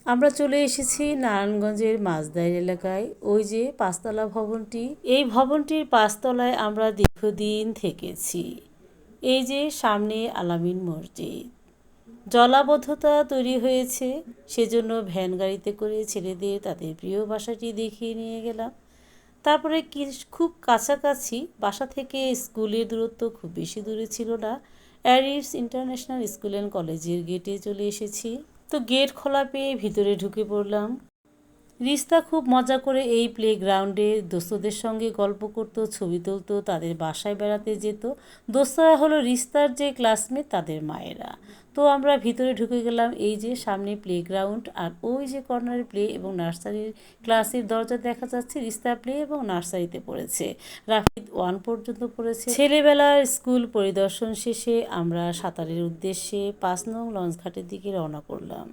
আমরা চলে এসেছি নারায়ণগঞ্জের মাঝদাইর এলাকায়। ওই যে পাঁচতলা ভবনটি, এই ভবনটির পাঁচতলায় আমরা দীর্ঘদিন থেকেছি। এই যে সামনে আলামিন মসজিদ, জলাবদ্ধতা তৈরি হয়েছে, সেজন্য ভ্যান গাড়িতে করে ছেলেদের তাদের প্রিয় বাসাটি দেখিয়ে নিয়ে গেলাম। তারপরে খুব কাছাকাছি, বাসা থেকে স্কুলের দূরত্ব খুব বেশি দূরে ছিল না, অ্যারিস ইন্টারন্যাশনাল স্কুল অ্যান্ড কলেজের গেটে চলে এসেছি। তো গেট খোলা পেয়ে ভিতরে ঢুকে পড়লাম। রিস্তা খুব মজা করে এই প্লেগ্রাউন্ডে দোস্তদের সঙ্গে গল্প করত, ছবি তুলত, তাদের বাসায় বেড়াতে যেত। দোস্তরা হলো রিস্তার যে ক্লাসমেট, তাদের মায়েরা। তো আমরা ভিতরে ঢুকে গেলাম। এই যে সামনে প্লেগ্রাউন্ড, আর ওই যে কর্নারে প্লে এবং নার্সারির ক্লাসের দরজা দেখা যাচ্ছে। রিস্তা প্লে এবং নার্সারিতে পড়েছে, রাফিদ 1 পর্যন্ত পড়েছে। ছেলেবেলার স্কুল পরিদর্শন শেষে আমরা সাঁতারের উদ্দেশ্যে 5 নং লঞ্চঘাটের দিকে রওনা করলাম।